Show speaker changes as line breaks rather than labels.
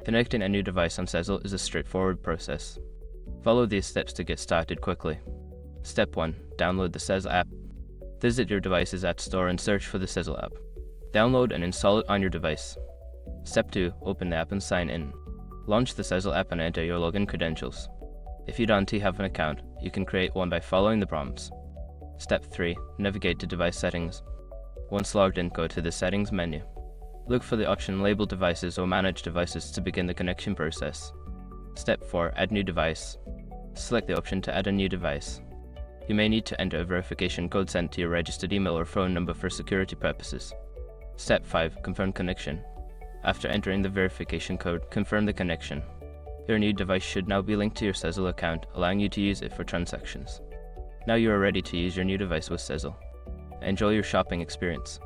Connecting a new device on Sezzle is a straightforward process. Follow these steps to get started quickly. Step 1. Download the Sezzle app. Visit your device's app store and search for the Sezzle app. Download and install it on your device. Step 2. Open the app and sign in. Launch the Sezzle app and enter your login credentials. If you don't have an account, you can create one by following the prompts. Step 3. Navigate to device settings. Once logged in, go to the settings menu. Look for the option labeled devices or manage devices to begin the connection process. Step 4. Add new device. Select the option to add a new device. You may need to enter a verification code sent to your registered email or phone number for security purposes. Step 5. Confirm connection. After entering the verification code, confirm the connection. Your new device should now be linked to your Sezzle account, allowing you to use it for transactions. Now you are ready to use your new device with Sezzle. Enjoy your shopping experience.